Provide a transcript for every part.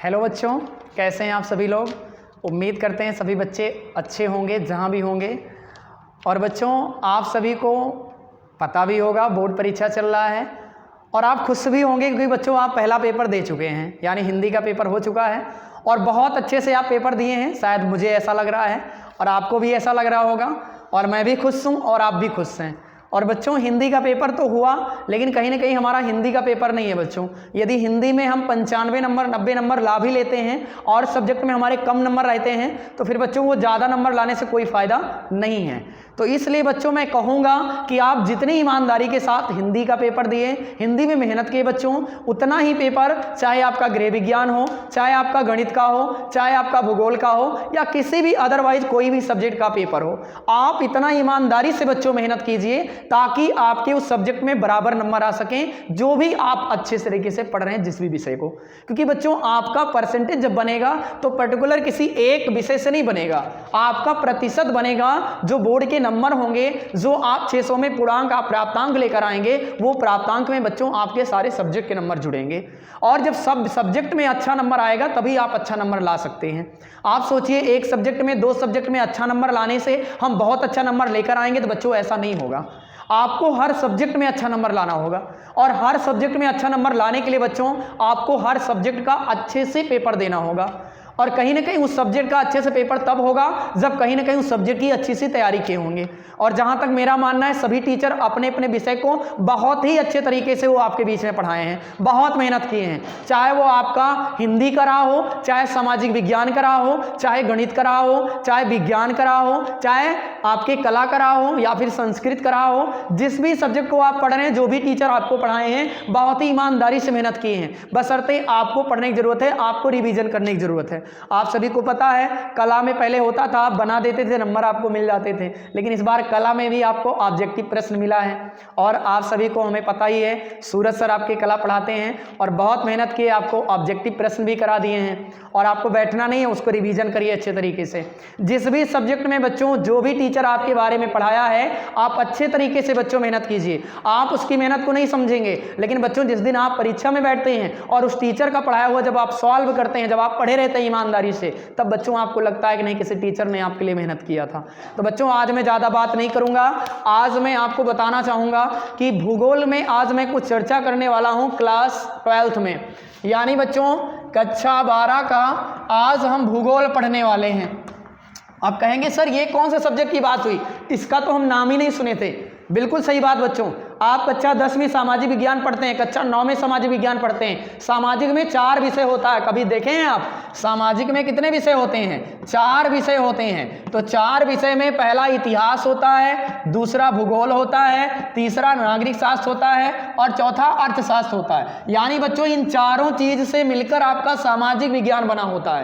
Hello बच्चों, कैसे हैं आप सभी लोग। उम्मीद करते हैं सभी बच्चे अच्छे होंगे जहाँ भी होंगे। और बच्चों, आप सभी को पता भी होगा बोर्ड परीक्षा चल रहा है और आप खुश भी होंगे क्योंकि बच्चों आप पहला पेपर दे चुके हैं, यानी हिंदी का पेपर हो चुका है और बहुत अच्छे से आप पेपर दिए हैं। शायद मुझे ऐसा लग रहा है और आपको भी ऐसा लग रहा होगा और मैं भी खुश हूँ और आप भी खुश हैं। और बच्चों, हिंदी का पेपर तो हुआ लेकिन कहीं ना कहीं हमारा हिंदी का पेपर नहीं है बच्चों। यदि हिंदी में हम 95 नंबर 90 नंबर ला भी लेते हैं और सब्जेक्ट में हमारे कम नंबर रहते हैं तो फिर बच्चों वो ज़्यादा नंबर लाने से कोई फ़ायदा नहीं है। तो इसलिए बच्चों मैं कहूँगा कि आप जितनी ईमानदारी के साथ हिंदी का पेपर दिए, हिंदी में मेहनत किए बच्चों, उतना ही पेपर चाहे आपका गृह विज्ञान हो, चाहे आपका गणित का हो, चाहे आपका भूगोल का हो या किसी भी अदरवाइज कोई भी सब्जेक्ट का पेपर हो, आप इतना ईमानदारी से बच्चों मेहनत कीजिए ताकि आपके उस सब्जेक्ट में बराबर नंबर आ सकें जो भी आप अच्छे तरीके से पढ़ रहे हैं जिस भी विषय को। क्योंकि बच्चों आपका परसेंटेज जब बनेगा तो पर्टिकुलर किसी एक विषय से नहीं बनेगा, आपका प्रतिशत बनेगा। जो बोर्ड के नंबर होंगे, जो आप 600 में पूर्णांक आप प्राप्तांक लेकर आएंगे, वो प्राप्तांक में बच्चों आपके सारे सब्जेक्ट के नंबर जुड़ेंगे और जब सब सब्जेक्ट में अच्छा नंबर आएगा तभी आप अच्छा नंबर ला सकते हैं। आप सोचिए, एक सब्जेक्ट में 2 सब्जेक्ट में अच्छा नंबर लाने से हम बहुत अच्छा नंबर लेकर आएंगे, तो बच्चों ऐसा नहीं होगा। आपको हर सब्जेक्ट में अच्छा नंबर लाना होगा और हर सब्जेक्ट में अच्छा नंबर लाने के लिए बच्चों आपको हर सब्जेक्ट का अच्छे से पेपर देना होगा। और कहीं ना कहीं उस सब्जेक्ट का अच्छे से पेपर तब होगा जब कहीं ना कहीं उस सब्जेक्ट की अच्छी सी तैयारी किए होंगे। और जहां तक मेरा मानना है, सभी टीचर अपने अपने विषय को बहुत ही अच्छे तरीके से वो आपके बीच में पढ़ाए हैं, बहुत मेहनत किए हैं। चाहे वो आपका हिंदी का रहा हो, चाहे सामाजिक विज्ञान का रहा हो, चाहे गणित का रहा हो, चाहे विज्ञान का रहा हो, चाहे आपके कला का रहा हो या फिर संस्कृत का रहा हो, जिस भी सब्जेक्ट को आप पढ़ रहे हैं, जो भी टीचर आपको पढ़ाए हैं, बहुत ही ईमानदारी से मेहनत किए हैं। बशर्ते आपको पढ़ने की जरूरत है, आपको रिवीजन करने की जरूरत है। आप सभी को पता है, कला में पहले होता था आप बना देते थे, नंबर आपको मिल जाते थे, लेकिन इस बार कला में भी आपको ऑब्जेक्टिव प्रश्न मिला है। और आप सभी को हमें पता ही है, सूरज सर आपके कला पढ़ाते हैं और बहुत मेहनत किए, आपको ऑब्जेक्टिव प्रश्न भी करा दिए हैं और आपको बैठना नहीं है, उसको रिवीजन करिए अच्छे तरीके से। जिस भी सब्जेक्ट में बच्चों जो भी टीचर आपके बारे में पढ़ाया है, आप अच्छे तरीके से बच्चों मेहनत कीजिए। आप उसकी मेहनत को नहीं समझेंगे, लेकिन बच्चों जिस दिन आप परीक्षा में बैठते हैं और उस टीचर का पढ़ाया हुआ जब आप सॉल्व करते हैं, जब आप पढ़े रहते हैं ईमानदारी से, तब बच्चों आपको लगता है कि नहीं, किसी टीचर ने आपके लिए मेहनत किया था। तो बच्चों आज मैं ज़्यादा बात नहीं करूंगा, आज मैं आपको बताना चाहूंगा कि भूगोल में आज मैं कुछ चर्चा करने वाला हूं क्लास 12th में, यानी बच्चों कक्षा 12 का आज हम भूगोल पढ़ने वाले हैं। आप कहेंगे सर ये कौन से सब्जेक्ट की बात हुई, इसका तो हम नाम ही नहीं सुने थे। बिल्कुल सही बात बच्चों, आप कक्षा 10 में सामाजिक विज्ञान पढ़ते हैं, कक्षा 9 में सामाजिक विज्ञान पढ़ते हैं। सामाजिक में 4 विषय होता है, कभी देखे हैं आप सामाजिक में कितने विषय होते हैं? 4 विषय होते हैं। तो 4 विषय में पहला इतिहास होता है, दूसरा भूगोल होता है, तीसरा नागरिक शास्त्र होता है और चौथा अर्थशास्त्र होता है। यानी बच्चों इन चारों चीज से मिलकर आपका सामाजिक विज्ञान बना होता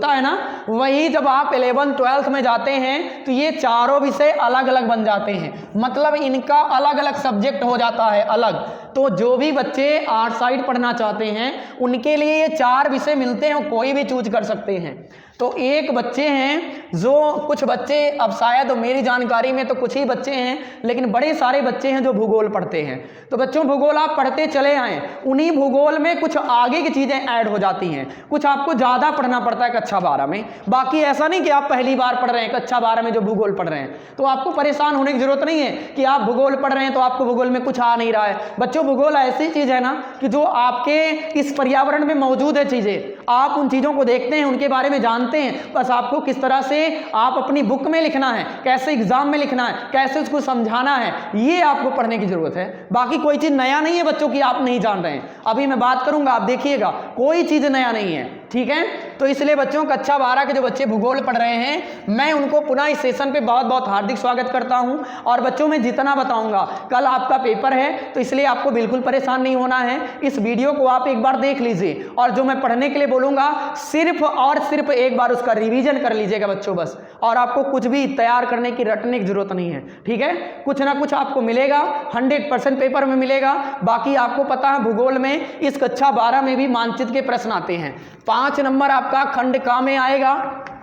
है ना। वही जब आप 11th 12th में जाते हैं तो ये चारों विषय अलग अलग बन जाते हैं, मतलब इनका अलग अलग सब्जेक्ट हो जाता है अलग। तो जो भी बच्चे आर्ट साइड पढ़ना चाहते हैं उनके लिए ये 4 विषय मिलते हैं, कोई भी चूज कर सकते हैं। तो एक बच्चे हैं, जो कुछ बच्चे, अब शायद मेरी जानकारी में तो कुछ ही बच्चे हैं, लेकिन बड़े सारे बच्चे हैं जो भूगोल पढ़ते हैं। तो बच्चों भूगोल आप पढ़ते चले आएँ, उन्हीं भूगोल में कुछ आगे की चीज़ें ऐड हो जाती हैं, कुछ आपको ज़्यादा पढ़ना पड़ता है कक्षा 12 में। बाकी ऐसा नहीं कि आप पहली बार पढ़ रहे हैं कक्षा 12 में जो भूगोल पढ़ रहे हैं, तो आपको परेशान होने की जरूरत नहीं है कि आप भूगोल पढ़ रहे हैं तो आपको भूगोल में कुछ आ नहीं रहा है। बच्चों भूगोल ऐसी चीज़ है ना कि जो आपके इस पर्यावरण में मौजूद है चीज़ें, आप उन चीज़ों को देखते हैं, उनके बारे में जानते हैं, बस आपको किस तरह से आप अपनी बुक में लिखना है, कैसे एग्जाम में लिखना है, कैसे उसको समझाना है, ये आपको पढ़ने की जरूरत है। बाकी कोई चीज नया नहीं है बच्चों की आप नहीं जान रहे हैं। अभी मैं बात करूंगा, आप देखिएगा, कोई चीज नया नहीं है, ठीक है। तो इसलिए बच्चों कक्षा 12 के जो बच्चे भूगोल पढ़ रहे हैं, मैं उनको पुनः इस सेशन पे बहुत बहुत हार्दिक स्वागत करता हूं। और बच्चों मैं जितना बताऊंगा, कल आपका पेपर है तो इसलिए आपको बिल्कुल परेशान नहीं होना है। इस वीडियो को आप एक बार देख लीजिए और जो मैं पढ़ने के लिए बोलूंगा सिर्फ और सिर्फ एक बार उसका रिवीजन कर लीजिएगा बच्चों बस। और आपको कुछ भी तैयार करने की, रटने की जरूरत नहीं है, ठीक है। कुछ ना कुछ आपको मिलेगा, 100% पेपर में मिलेगा। बाकी आपको पता है भूगोल में इस कक्षा 12 में भी मानचित्र के प्रश्न आते हैं। 5 नंबर आपका खंड का में आएगा,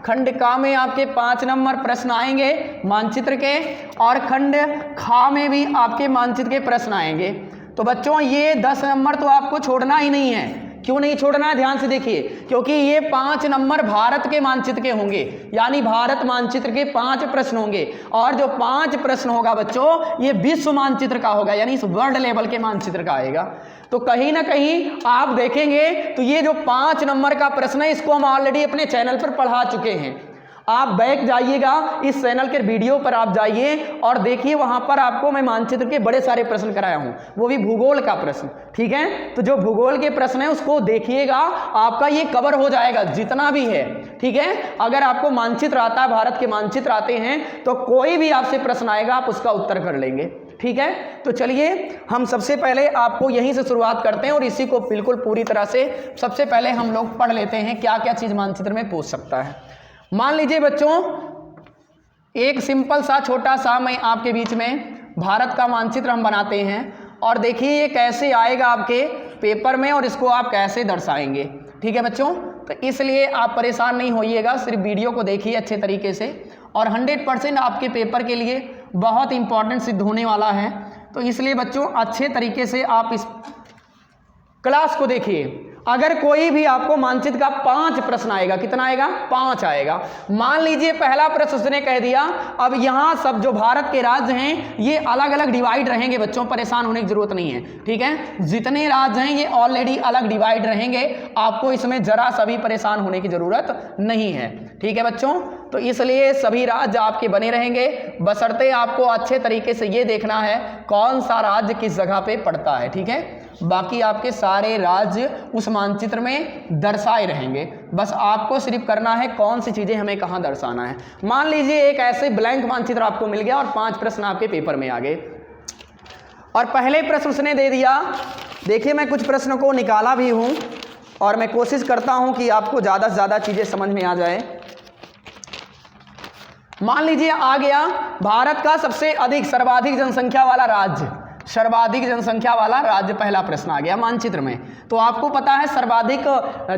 खंड का में आपके 5 नंबर प्रश्न आएंगे मानचित्र के, और खंड खा में भी आपके मानचित्र के प्रश्न आएंगे। तो बच्चों ये 10 नंबर तो आपको छोड़ना ही नहीं है, क्यों नहीं छोड़ना है, ध्यान से देखिए, क्योंकि ये 5 नंबर भारत के मानचित्र के होंगे, यानी भारत मानचित्र के 5 प्रश्न होंगे, और जो 5 प्रश्न होगा बच्चों ये विश्व मानचित्र का होगा, यानी इस वर्ल्ड लेवल के मानचित्र का आएगा। तो कहीं ना कहीं आप देखेंगे तो ये जो 5 नंबर का प्रश्न है इसको हम ऑलरेडी अपने चैनल पर पढ़ा चुके हैं। आप बैक जाइएगा, इस चैनल के वीडियो पर आप जाइए और देखिए, वहां पर आपको मैं मानचित्र के बड़े सारे प्रश्न कराया हूं, वो भी भूगोल का प्रश्न, ठीक है। तो जो भूगोल के प्रश्न है उसको देखिएगा, आपका ये कवर हो जाएगा जितना भी है, ठीक है। अगर आपको मानचित्र आता है, भारत के मानचित्र आते हैं, तो कोई भी आपसे प्रश्न आएगा आप उसका उत्तर कर लेंगे, ठीक है। तो चलिए हम सबसे पहले आपको यहीं से शुरुआत करते हैं और इसी को बिल्कुल पूरी तरह से सबसे पहले हम लोग पढ़ लेते हैं क्या क्या चीज मानचित्र में पूछ सकता है। मान लीजिए बच्चों, एक सिंपल सा छोटा सा मैं आपके बीच में भारत का मानचित्र हम बनाते हैं, और देखिए ये कैसे आएगा आपके पेपर में और इसको आप कैसे दर्शाएंगे, ठीक है बच्चों। तो इसलिए आप परेशान नहीं होइएगा, सिर्फ वीडियो को देखिए अच्छे तरीके से, और 100% आपके पेपर के लिए बहुत इंपॉर्टेंट सिद्ध होने वाला है। तो इसलिए बच्चों अच्छे तरीके से आप इस क्लास को देखिए। अगर कोई भी आपको मानचित्र का 5 प्रश्न आएगा, कितना आएगा, 5 आएगा। मान लीजिए पहला प्रश्न उसने कह दिया, अब यहाँ सब जो भारत के राज्य हैं ये अलग अलग डिवाइड रहेंगे बच्चों, परेशान होने की जरूरत नहीं है, ठीक है। जितने राज्य हैं ये ऑलरेडी अलग डिवाइड रहेंगे, आपको इसमें जरा सभी परेशान होने की जरूरत नहीं है, ठीक है बच्चों। तो इसलिए सभी राज्य आपके बने रहेंगे, बशर्ते आपको अच्छे तरीके से ये देखना है कौन सा राज्य किस जगह पे पड़ता है, ठीक है। बाकी आपके सारे राज्य उस मानचित्र में दर्शाए रहेंगे, बस आपको सिर्फ करना है कौन सी चीजें हमें कहां दर्शाना है। मान लीजिए एक ऐसे ब्लैंक मानचित्र आपको मिल गया और 5 प्रश्न आपके पेपर में आ गए, और पहले प्रश्न उसने दे दिया। देखिए मैं कुछ प्रश्नों को निकाला भी हूं और मैं कोशिश करता हूं कि आपको ज्यादा से ज्यादा चीजें समझ में आ जाए। मान लीजिए आ गया भारत का सबसे अधिक सर्वाधिक जनसंख्या वाला राज्य, सर्वाधिक जनसंख्या वाला राज्य, पहला प्रश्न आ गया मानचित्र में। तो आपको पता है सर्वाधिक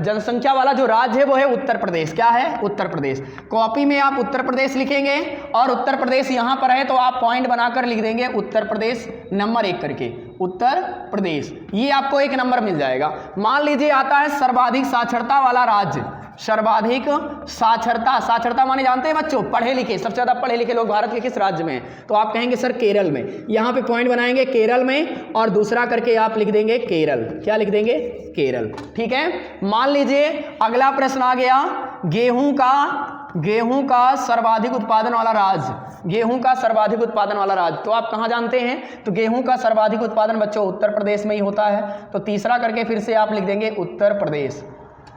जनसंख्या वाला जो राज्य है वो है उत्तर प्रदेश। क्या है, उत्तर प्रदेश। कॉपी में आप उत्तर प्रदेश लिखेंगे और उत्तर प्रदेश यहां पर है तो आप पॉइंट बनाकर लिख देंगे उत्तर प्रदेश नंबर 1 करके, उत्तर प्रदेश, ये आपको 1 नंबर मिल जाएगा। मान लीजिए आता है सर्वाधिक साक्षरता वाला राज्य, सर्वाधिक साक्षरता, साक्षरता माने जानते हैं बच्चों, पढ़े लिखे, सबसे ज्यादा पढ़े लिखे लोग भारत के किस राज्य में हैं, तो आप कहेंगे सर केरल में। यहां पे पॉइंट बनाएंगे केरल में और दूसरा करके आप लिख देंगे केरल। क्या लिख देंगे, केरल, ठीक है। मान लीजिए अगला प्रश्न आ गया, गेहूं का सर्वाधिक उत्पादन वाला राज्य, गेहूं का सर्वाधिक उत्पादन वाला राज्य, तो आप कहां जानते हैं, तो गेहूं का सर्वाधिक उत्पादन बच्चों उत्तर प्रदेश में ही होता है, तो तीसरा करके फिर से आप लिख देंगे उत्तर प्रदेश,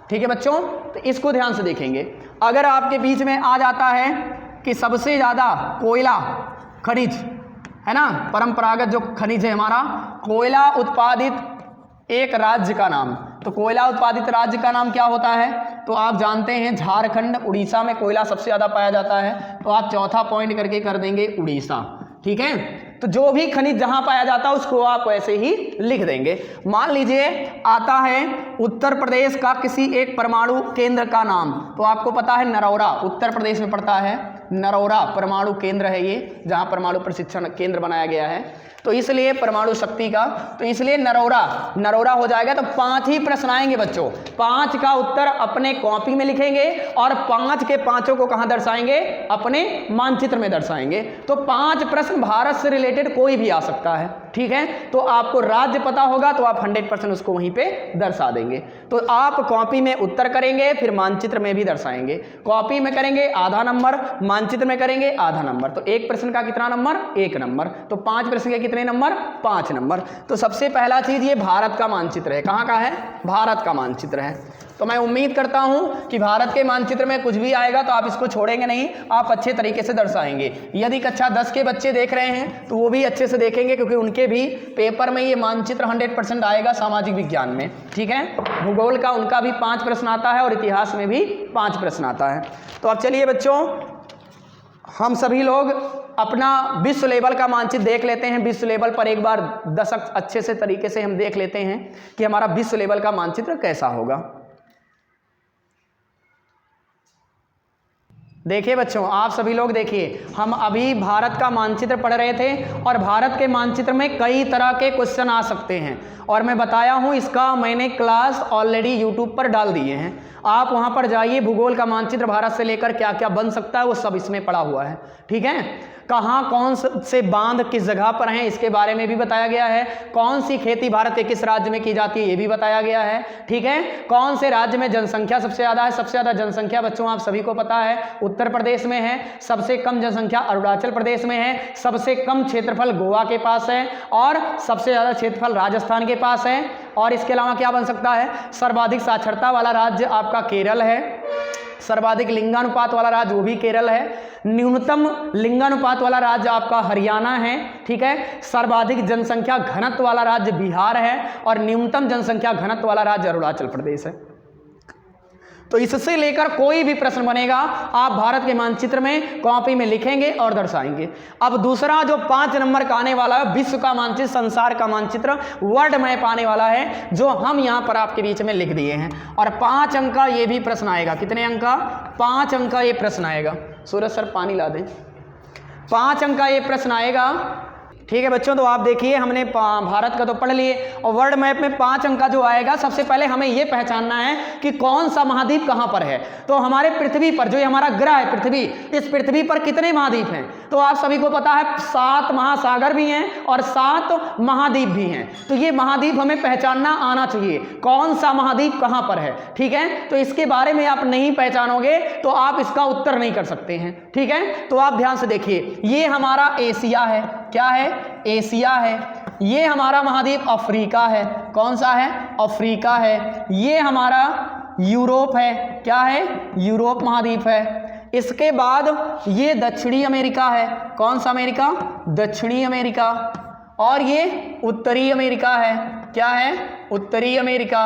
ठीक है बच्चों। तो इसको ध्यान से देखेंगे। अगर आपके बीच में आ जाता है कि सबसे ज्यादा कोयला खनिज है ना, परंपरागत जो खनिज है हमारा, कोयला उत्पादित एक राज्य का नाम, तो कोयला उत्पादित राज्य का नाम क्या होता है, तो आप जानते हैं झारखंड, उड़ीसा में कोयला सबसे ज्यादा पाया जाता है, तो आप चौथा पॉइंट करके कर देंगे उड़ीसा, ठीक है। तो जो भी खनिज जहां पाया जाता है उसको आप वैसे ही लिख देंगे। मान लीजिए आता है उत्तर प्रदेश का किसी एक परमाणु केंद्र का नाम, तो आपको पता है नरौरा उत्तर प्रदेश में पड़ता है, नरौरा परमाणु केंद्र है ये, जहां परमाणु प्रशिक्षण केंद्र बनाया गया है, तो इसलिए परमाणु शक्ति का, तो इसलिए नरौरा, नरौरा हो जाएगा। तो 5 ही प्रश्न आएंगे बच्चों, 5 का उत्तर अपने कॉपी में लिखेंगे और 5 के 5 को कहां दर्शाएंगे, अपने मानचित्र में दर्शाएंगे। तो 5 प्रश्न भारत से रिलेटेड कोई भी आ सकता है, ठीक है। तो आपको राज्य पता होगा तो आप 100% उसको वहीं पे दर्शा देंगे। तो आप कॉपी में उत्तर करेंगे, फिर मानचित्र में भी दर्शाएंगे। कॉपी में करेंगे आधा नंबर, मानचित्र में करेंगे आधा नंबर, तो एक प्रश्न का कितना नंबर, 1 नंबर। तो 5 प्रश्न के कितने नंबर, 5 नंबर। तो सबसे पहला चीज ये भारत का मानचित्र है। कहां का है, भारत का मानचित्र है। तो मैं उम्मीद करता हूं कि भारत के मानचित्र में कुछ भी आएगा तो आप इसको छोड़ेंगे नहीं, आप अच्छे तरीके से दर्शाएंगे। यदि कक्षा 10 के बच्चे देख रहे हैं तो वो भी अच्छे से देखेंगे, क्योंकि उनके भी पेपर में ये मानचित्र 100% आएगा सामाजिक विज्ञान में, ठीक है। भूगोल का उनका भी 5 प्रश्न आता है और इतिहास में भी 5 प्रश्न आता है। तो अब चलिए बच्चों, हम सभी लोग अपना विश्व लेवल का मानचित्र देख लेते हैं। विश्व लेवल पर एक बार दशक अच्छे से तरीके से हम देख लेते हैं कि हमारा विश्व लेवल का मानचित्र कैसा होगा। देखिए बच्चों, आप सभी लोग देखिए, हम अभी भारत का मानचित्र पढ़ रहे थे और भारत के मानचित्र में कई तरह के क्वेश्चन आ सकते हैं और मैं बताया हूं, इसका मैंने क्लास ऑलरेडी यूट्यूब पर डाल दिए हैं। आप वहां पर जाइए, भूगोल का मानचित्र भारत से लेकर क्या क्या बन सकता है वो सब इसमें पड़ा हुआ है। ठीक है, कहाँ कौन से बांध किस जगह पर हैं इसके बारे में भी बताया गया है। कौन सी खेती भारत के किस राज्य में की जाती है ये भी बताया गया है। ठीक है, कौन से राज्य में जनसंख्या सबसे ज़्यादा है। सबसे ज़्यादा जनसंख्या बच्चों आप सभी को पता है उत्तर प्रदेश में है। सबसे कम जनसंख्या अरुणाचल प्रदेश में है। सबसे कम क्षेत्रफल गोवा के पास है और सबसे ज़्यादा क्षेत्रफल राजस्थान के पास है। और इसके अलावा क्या बन सकता है, सर्वाधिक साक्षरता वाला राज्य आपका केरल है। सर्वाधिक लिंगानुपात वाला राज्य वो भी केरल है। न्यूनतम लिंगानुपात वाला राज्य आपका हरियाणा है। ठीक है, सर्वाधिक जनसंख्या घनत्व वाला राज्य बिहार है और न्यूनतम जनसंख्या घनत्व वाला राज्य अरुणाचल प्रदेश है। तो इससे लेकर कोई भी प्रश्न बनेगा आप भारत के मानचित्र में कॉपी में लिखेंगे और दर्शाएंगे। अब दूसरा जो 5 नंबर का आने वाला है, विश्व का मानचित्र, संसार का मानचित्र, वर्ल्ड मैप आने वाला है, जो हम यहां पर आपके बीच में लिख दिए हैं। और 5 अंक का ये भी प्रश्न आएगा। कितने अंक का? 5 अंक का ये प्रश्न आएगा। सूरज सर पानी ला दें। 5 अंक का ये प्रश्न आएगा। ठीक है बच्चों, तो आप देखिए, हमने भारत का तो पढ़ लिए और वर्ल्ड मैप में 5 अंक का जो आएगा, सबसे पहले हमें यह पहचानना है कि कौन सा महाद्वीप कहां पर है। तो हमारे पृथ्वी पर, जो ये हमारा ग्रह है पृथ्वी, इस पृथ्वी पर कितने महाद्वीप हैं? तो आप सभी को पता है 7 महासागर भी हैं और 7 महाद्वीप भी हैं। तो ये महाद्वीप हमें पहचानना आना चाहिए, कौन सा महाद्वीप कहां पर है। ठीक है, तो इसके बारे में आप नहीं पहचानोगे तो आप इसका उत्तर नहीं कर सकते हैं। ठीक है, तो आप ध्यान से देखिए, ये हमारा एशिया है। क्या है? एशिया है। ये हमारा महाद्वीप अफ्रीका है। कौन सा है? अफ्रीका है। ये हमारा यूरोप है। क्या है? यूरोप महाद्वीप है। इसके बाद ये दक्षिणी अमेरिका है। कौन सा अमेरिका? दक्षिणी अमेरिका। और ये उत्तरी अमेरिका है। क्या है? उत्तरी अमेरिका।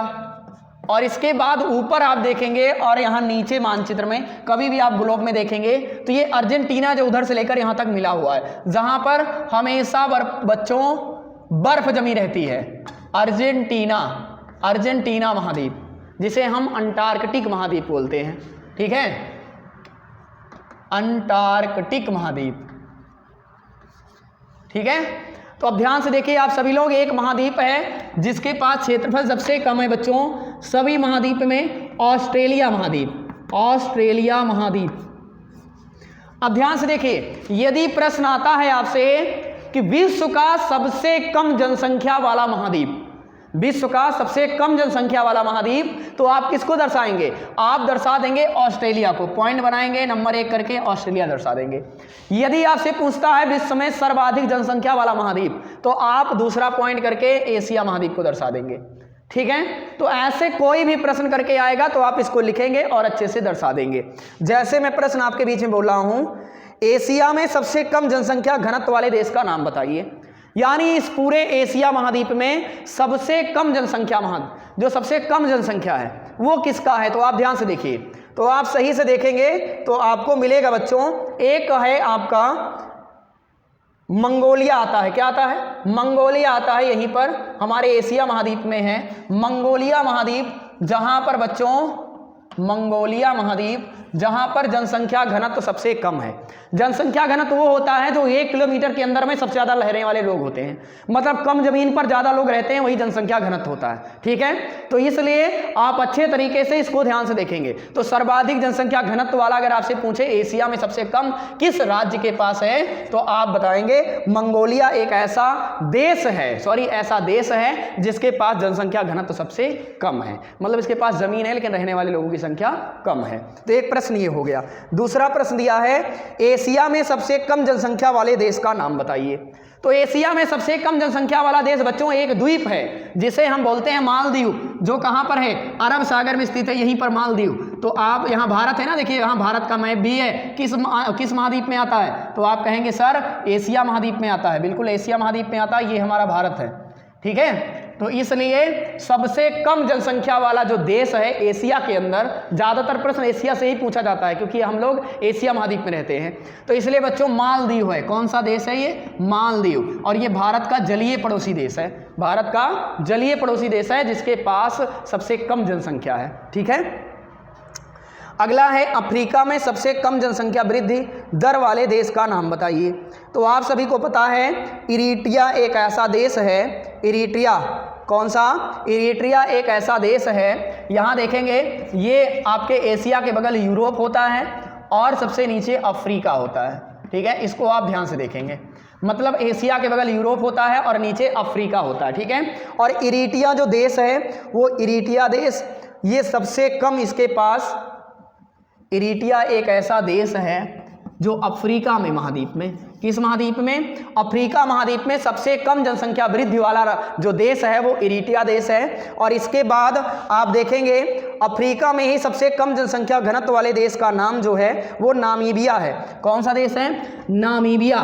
और इसके बाद ऊपर आप देखेंगे और यहाँ नीचे मानचित्र में कभी भी आप ग्लोब में देखेंगे तो ये अर्जेंटीना जो उधर से लेकर यहाँ तक मिला हुआ है, जहाँ पर हमेशा बच्चों बर्फ जमी रहती है। अर्जेंटीना, अर्जेंटीना महाद्वीप, जिसे हम अंटार्कटिक महाद्वीप बोलते हैं। ठीक है, अंटार्कटिक महाद्वीप। ठीक है, तो अब ध्यान से देखिए आप सभी लोग, एक महाद्वीप है जिसके पास क्षेत्रफल सबसे कम है बच्चों सभी महाद्वीप में, ऑस्ट्रेलिया महाद्वीप। ऑस्ट्रेलिया महाद्वीप। अब ध्यान से देखिए, यदि प्रश्न आता है आपसे कि विश्व का सबसे कम जनसंख्या वाला महाद्वीप, विश्व का सबसे कम जनसंख्या वाला महाद्वीप, तो आप किसको दर्शाएंगे? आप दर्शा देंगे ऑस्ट्रेलिया को। पॉइंट बनाएंगे नंबर 1 करके, ऑस्ट्रेलिया दर्शा देंगे। यदि आपसे पूछता है विश्व में सर्वाधिक जनसंख्या वाला महाद्वीप, तो आप दूसरा पॉइंट करके एशिया महाद्वीप को दर्शा देंगे। ठीक है, तो ऐसे कोई भी प्रश्न करके आएगा तो आप इसको लिखेंगे और अच्छे से दर्शा देंगे। जैसे मैं प्रश्न आपके बीच में बोल रहा हूं, एशिया में सबसे कम जनसंख्या घनत्व वाले देश का नाम बताइए। यानी इस पूरे एशिया महाद्वीप में सबसे कम जनसंख्या, जो सबसे कम जनसंख्या है वो किसका है? तो आप ध्यान से देखिए, तो आप सही से देखेंगे तो आपको मिलेगा बच्चों, एक है आपका मंगोलिया आता है। क्या आता है? मंगोलिया आता है। यहीं पर हमारे एशिया महाद्वीप में है मंगोलिया महाद्वीप, जहां पर बच्चों मंगोलिया महाद्वीप, जहां पर जनसंख्या घनत्व सबसे कम है। जनसंख्या घनत्व वो होता है जो 1 किलोमीटर के अंदर में सबसे ज्यादा रहने वाले लोग होते हैं, मतलब कम जमीन पर ज्यादा लोग रहते हैं, वही जनसंख्या घनत्व होता है। ठीक है, तो इसलिए आप अच्छे तरीके से इसको ध्यान से देखेंगे। तो सर्वाधिक जनसंख्या घनत्व वाला अगर आपसे पूछे एशिया में सबसे कम किस राज्य के पास है, तो आप बताएंगे मंगोलिया एक ऐसा देश है, ऐसा देश है जिसके पास जनसंख्या घनत्व सबसे कम है, मतलब इसके पास जमीन है लेकिन रहने वाले लोगों की संख्या कम है। तो एक प्रश्न ये हो गया। दूसरा प्रश्न दिया है एशिया में सबसे कम जनसंख्या वाले देश का नाम बताइए। तो एशिया में सबसे कम जनसंख्या वाला देश बच्चों एक द्वीप है जिसे हम बोलते हैं मालदीव, जो कहां पर है? अरब सागर में स्थित है, यहीं पर मालदीव। तो आप यहां भारत है ना, देखिए यहां भारत का मैप भी है, किस महाद्वीप में आता है? तो आप कहेंगे सर एशिया महाद्वीप में आता है। बिल्कुल एशिया महाद्वीप में आता है, ये हमारा भारत है। ठीक है, तो इसलिए सबसे कम जनसंख्या वाला जो देश है एशिया के अंदर, ज्यादातर प्रश्न एशिया से ही पूछा जाता है क्योंकि हम लोग एशिया महाद्वीप में रहते हैं, तो इसलिए बच्चों मालदीव है। कौन सा देश है ये? मालदीव। और ये भारत का जलीय पड़ोसी देश है, भारत का जलीय पड़ोसी देश है जिसके पास सबसे कम जनसंख्या है। ठीक है, अगला है अफ्रीका में सबसे कम जनसंख्या वृद्धि दर वाले देश का नाम बताइए। तो आप सभी को पता है इरिट्रिया एक ऐसा देश है, इरिट्रिया कौन सा? इरिट्रिया एक ऐसा देश है, यहाँ देखेंगे ये आपके एशिया के बगल यूरोप होता है और सबसे नीचे अफ्रीका होता है, ठीक है, इसको आप ध्यान से देखेंगे। मतलब एशिया के बगल यूरोप होता है और नीचे अफ्रीका होता है, ठीक है। और इरिट्रिया जो देश है वो इरिट्रिया देश ये सबसे कम इसके पास, इरिट्रिया एक ऐसा देश है जो अफ्रीका में महाद्वीप में, किस महाद्वीप में? अफ्रीका महाद्वीप में सबसे कम जनसंख्या वृद्धि वाला जो देश है वो इरिट्रिया देश है। और इसके बाद आप देखेंगे अफ्रीका में ही सबसे कम जनसंख्या घनत्व वाले देश का नाम जो है वो नामीबिया है। कौन सा देश है? नामीबिया।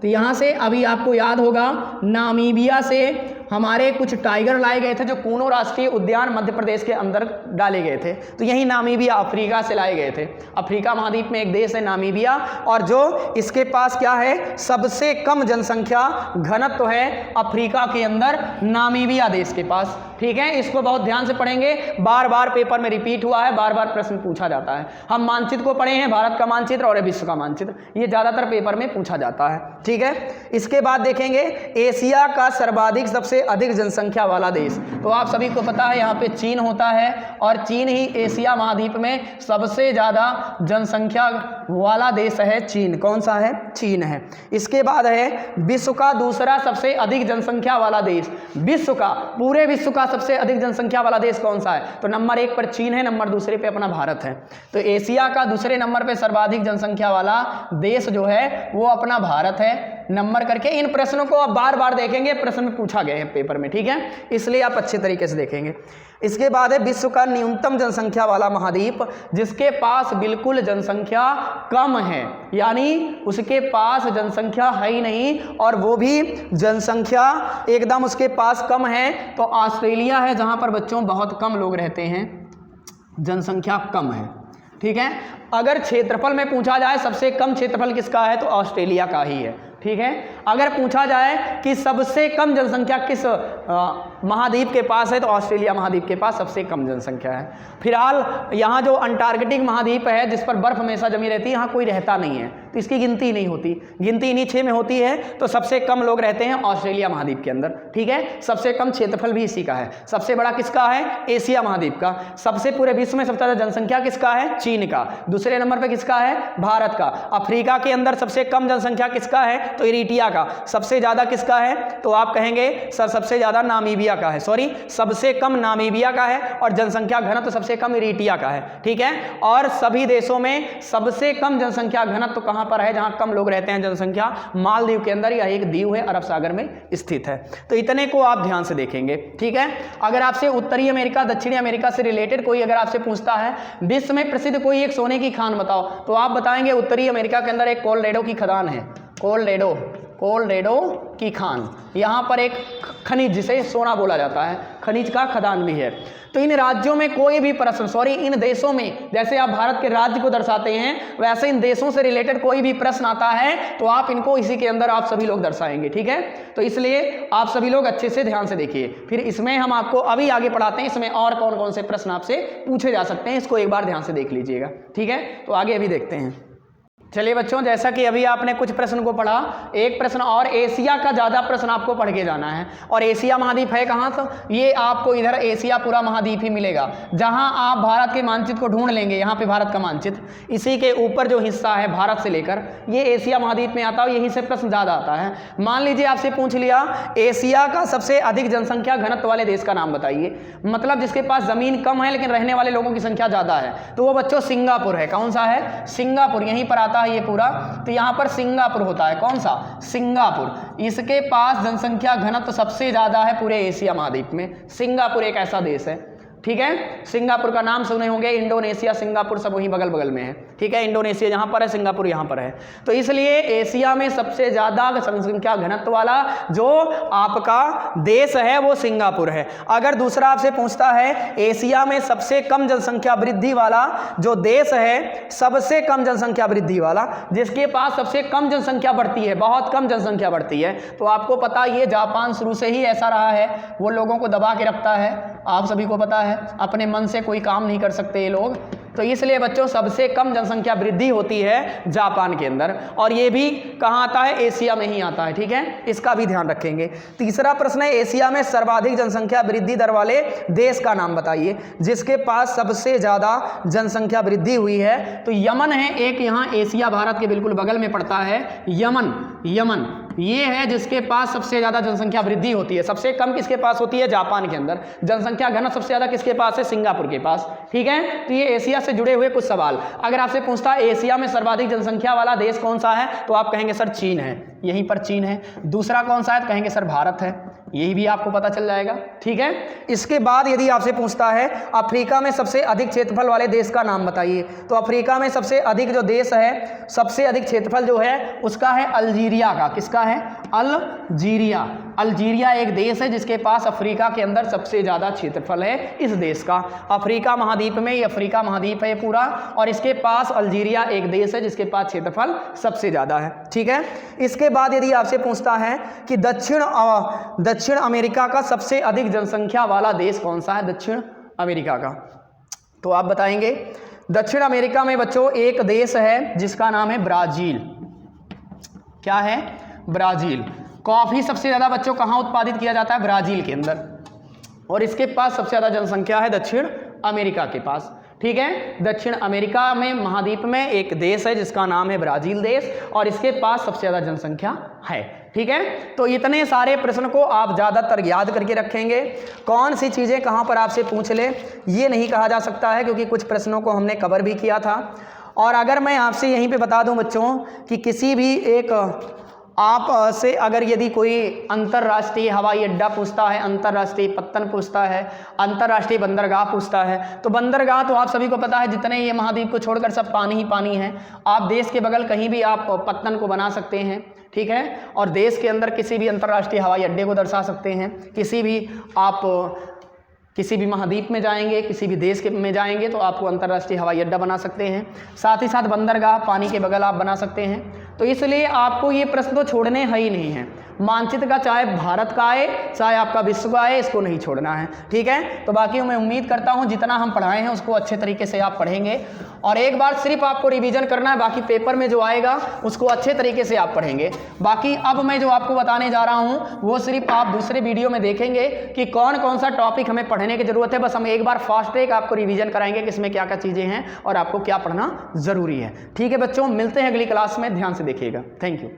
तो यहाँ से अभी आपको याद होगा नामीबिया से हमारे कुछ टाइगर लाए गए थे जो कूनो राष्ट्रीय उद्यान मध्य प्रदेश के अंदर डाले गए थे, तो यही नामीबिया अफ्रीका से लाए गए थे। अफ्रीका महाद्वीप में एक देश है नामीबिया और जो इसके पास क्या है? सबसे कम जनसंख्या घनत्व है अफ्रीका के अंदर नामीबिया देश के पास, ठीक है। इसको बहुत ध्यान से पढ़ेंगे, बार बार पेपर में रिपीट हुआ है, बार बार प्रश्न पूछा जाता है। हम मानचित्र को पढ़े हैं, भारत का मानचित्र और विश्व का मानचित्र, ये ज़्यादातर पेपर में पूछा जाता है, ठीक है। इसके बाद देखेंगे एशिया का सर्वाधिक सबसे अधिक जनसंख्या वाला देश। तो आप सभी को पता है यहाँ पे चीन होता है और चीन ही एशिया महाद्वीप में सबसे ज़्यादा जनसंख्या वाला देश है चीन। कौन सा है? चीन है। इसके बाद है विश्व का दूसरा सबसे अधिक जनसंख्या वाला देश। विश्व का, पूरे विश्व का सबसे अधिक जनसंख्या वाला देश कौन सा है? तो नंबर 1 पर चीन है, नंबर दूसरे पे अपना भारत है। तो एशिया का दूसरे नंबर पे सर्वाधिक जनसंख्या वाला देश जो है वो अपना भारत है, नंबर करके। इन प्रश्नों को आप बार बार देखेंगे, प्रश्न में पूछा गया है पेपर में, ठीक है, इसलिए आप अच्छे तरीके से देखेंगे। इसके बाद है विश्व का न्यूनतम जनसंख्या वाला महाद्वीप जिसके पास बिल्कुल जनसंख्या कम है, यानी उसके पास जनसंख्या है ही नहीं और वो भी जनसंख्या एकदम उसके पास कम है। तो ऑस्ट्रेलिया है जहां पर बच्चों बहुत कम लोग रहते हैं, जनसंख्या कम है, ठीक है। अगर क्षेत्रफल में पूछा जाए सबसे कम क्षेत्रफल किसका है तो ऑस्ट्रेलिया का ही है, ठीक है। अगर पूछा जाए कि सबसे कम जनसंख्या किस महाद्वीप के पास है तो ऑस्ट्रेलिया महाद्वीप के पास सबसे कम जनसंख्या है। फिलहाल यहाँ जो अंटार्कटिक महाद्वीप है जिस पर बर्फ हमेशा जमी रहती है, यहाँ कोई रहता नहीं है तो इसकी गिनती नहीं होती, गिनती इन्हीं 6 में होती है। तो सबसे कम लोग रहते हैं ऑस्ट्रेलिया महाद्वीप के अंदर, ठीक है। सबसे कम क्षेत्रफल भी इसी का है। सबसे बड़ा किसका है? एशिया महाद्वीप का। सबसे पूरे विश्व में सबसे ज़्यादा जनसंख्या किसका है? चीन का। दूसरे नंबर पर किसका है? भारत का। अफ्रीका के अंदर सबसे कम जनसंख्या किसका है? तो इरिट्रिया का। सबसे ज़्यादा किसका है? तो आप कहेंगे सर सबसे ज़्यादा नामीबिया का है, सॉरी सबसे कम नामीबिया का है और जनसंख्या घनत्व सबसे कम इरिट्रिया का है, ठीक है। और सभी देशों में सबसे कम जनसंख्या घनत्व कहाँ पर है जहां कम लोग रहते हैं जनसंख्या? मालदीव के अंदर, यह एक द्वीप है, अरब सागर में स्थित है। तो इतने को आप ध्यान से देखेंगे, ठीक है। अगर आपसे उत्तरी अमेरिका दक्षिणी अमेरिका से रिलेटेड कोई अगर आपसे पूछता है विश्व में प्रसिद्ध कोई एक सोने की खान बताओ, तो आप बताएंगे उत्तरी अमेरिका के अंदर एक कोलोराडो की खदान है, कोलोराडो की खान। यहाँ पर एक खनिज जिसे सोना बोला जाता है, खनिज का खदान भी है। तो इन राज्यों में कोई भी प्रश्न, सॉरी इन देशों में, जैसे आप भारत के राज्य को दर्शाते हैं वैसे इन देशों से रिलेटेड कोई भी प्रश्न आता है तो आप इनको इसी के अंदर आप सभी लोग दर्शाएंगे, ठीक है। तो इसलिए आप सभी लोग अच्छे से ध्यान से देखिए, फिर इसमें हम आपको अभी आगे पढ़ाते हैं इसमें और कौन कौन से प्रश्न आपसे पूछे जा सकते हैं, इसको एक बार ध्यान से देख लीजिएगा, ठीक है। तो आगे अभी देखते हैं। चलिए बच्चों, जैसा कि अभी आपने कुछ प्रश्न को पढ़ा, एक प्रश्न और एशिया का ज़्यादा प्रश्न आपको पढ़ के जाना है। और एशिया महाद्वीप है कहाँ? तो ये आपको इधर एशिया पूरा महाद्वीप ही मिलेगा। जहाँ आप भारत के मानचित्र को ढूंढ लेंगे, यहाँ पे भारत का मानचित्र, इसी के ऊपर जो हिस्सा है भारत से लेकर ये एशिया महाद्वीप में आता है, यहीं से प्रश्न ज़्यादा आता है। मान लीजिए आपसे पूछ लिया एशिया का सबसे अधिक जनसंख्या घनत्व वाले देश का नाम बताइए, मतलब जिसके पास ज़मीन कम है लेकिन रहने वाले लोगों की संख्या ज़्यादा है, तो वो बच्चों सिंगापुर है। कौन सा है? सिंगापुर, यहीं पर आता है ये पूरा। तो यहां पर सिंगापुर होता है। कौन सा? सिंगापुर। इसके पास जनसंख्या घनत्व सबसे ज्यादा है पूरे एशिया महाद्वीप में। सिंगापुर एक ऐसा देश है, ठीक है। सिंगापुर का नाम सुने होंगे, इंडोनेशिया सिंगापुर सब वहीं बगल बगल में है, ठीक है। इंडोनेशिया यहाँ पर है, सिंगापुर यहाँ पर है। तो इसलिए एशिया में सबसे ज़्यादा जनसंख्या घनत्व वाला जो आपका देश है वो सिंगापुर है। अगर दूसरा आपसे पूछता है एशिया में सबसे कम जनसंख्या वृद्धि वाला जो देश है, सबसे कम जनसंख्या वृद्धि वाला जिसके पास सबसे कम जनसंख्या बढ़ती है, बहुत कम जनसंख्या बढ़ती है, तो आपको पता ये जापान शुरू से ही ऐसा रहा है, वो लोगों को दबा के रखता है। आप सभी को पता है, अपने मन से कोई काम नहीं कर सकते ये लोग, तो इसलिए बच्चों सबसे कम जनसंख्या वृद्धि होती है जापान के अंदर, और ये भी कहाँ आता है, एशिया में ही आता है। ठीक है, इसका भी ध्यान रखेंगे। तीसरा प्रश्न है, एशिया में सर्वाधिक जनसंख्या वृद्धि दर वाले देश का नाम बताइए, जिसके पास सबसे ज्यादा जनसंख्या वृद्धि हुई है। तो यमन है एक, यहाँ एशिया भारत के बिल्कुल बगल में पड़ता है यमन ये है जिसके पास सबसे ज्यादा जनसंख्या वृद्धि होती है। सबसे कम किसके पास होती है, जापान के अंदर। जनसंख्या घनत्व सबसे ज्यादा किसके पास है, सिंगापुर के पास। ठीक है, तो ये एशिया से जुड़े हुए कुछ सवाल। अगर आपसे पूछता है एशिया में सर्वाधिक जनसंख्या वाला देश कौन सा है, तो आप कहेंगे सर चीन है, यहीं पर चीन है। दूसरा कौन सा है, तो कहेंगे सर भारत है, यही भी आपको पता चल जाएगा। ठीक है, इसके बाद यदि आपसे पूछता है अफ्रीका में सबसे अधिक क्षेत्रफल वाले देश का नाम बताइए, तो अफ्रीका में सबसे अधिक जो देश है, सबसे अधिक क्षेत्रफल जो है उसका है अल्जीरिया का। किसका है, अल्जीरिया एक देश है जिसके पास अफ्रीका के अंदर सबसे ज्यादा क्षेत्रफल है इस देश का। अफ्रीका महाद्वीप में, ये अफ्रीका महाद्वीप है पूरा, और इसके पास अल्जीरिया एक देश है जिसके पास क्षेत्रफल सबसे ज्यादा है। ठीक है, इसके बाद यदि आपसे पूछता है कि दक्षिण अमेरिका का सबसे अधिक जनसंख्या वाला देश कौन सा है, दक्षिण अमेरिका का, तो आप बताएंगे दक्षिण अमेरिका में बच्चों एक देश है जिसका नाम है ब्राजील। क्या है, ब्राजील। कॉफी सबसे ज्यादा बच्चों कहाँ उत्पादित किया जाता है, ब्राजील के अंदर, और इसके पास सबसे ज्यादा जनसंख्या है दक्षिण अमेरिका के पास। ठीक है, दक्षिण अमेरिका में महाद्वीप में एक देश है जिसका नाम है ब्राजील देश, और इसके पास सबसे ज्यादा जनसंख्या है। ठीक है, तो इतने सारे प्रश्न को आप ज़्यादातर याद करके रखेंगे। कौन सी चीज़ें कहाँ पर आपसे पूछ ले ये नहीं कहा जा सकता है, क्योंकि कुछ प्रश्नों को हमने कवर भी किया था। और अगर मैं आपसे यहीं पे बता दूं बच्चों कि किसी भी एक आप से अगर यदि कोई अंतर्राष्ट्रीय हवाई अड्डा पूछता है, अंतर्राष्ट्रीय पत्तन पूछता है, अंतर्राष्ट्रीय बंदरगाह पूछता है, तो बंदरगाह तो आप सभी को पता है जितने ये महाद्वीप को छोड़कर सब पानी ही पानी है। आप देश के बगल कहीं भी आप पत्तन को बना सकते हैं। ठीक है, और देश के अंदर किसी भी अंतर्राष्ट्रीय हवाई अड्डे को दर्शा सकते हैं। किसी भी महाद्वीप में जाएंगे, किसी भी देश में जाएंगे तो आपको अंतर्राष्ट्रीय हवाई अड्डा बना सकते हैं। साथ ही साथ बंदरगाह पानी के बगल आप बना सकते हैं। तो इसलिए आपको ये प्रश्न तो छोड़ने है ही नहीं है। मानचित्र का चाहे भारत का आए चाहे आपका विश्व का आए, इसको नहीं छोड़ना है। ठीक है, तो बाकी मैं उम्मीद करता हूँ जितना हम पढ़ाए हैं उसको अच्छे तरीके से आप पढ़ेंगे, और एक बार सिर्फ आपको रिवीजन करना है, बाकी पेपर में जो आएगा उसको अच्छे तरीके से आप पढ़ेंगे। बाकी अब मैं जो आपको बताने जा रहा हूँ वो सिर्फ आप दूसरे वीडियो में देखेंगे कि कौन कौन सा टॉपिक हमें पढ़ने की जरूरत है। बस हम एक बार फास्ट ट्रैक आपको रिवीजन कराएंगे कि इसमें क्या क्या चीज़ें हैं और आपको क्या पढ़ना जरूरी है। ठीक है बच्चों, मिलते हैं अगली क्लास में, ध्यान से देखिएगा। Thank you.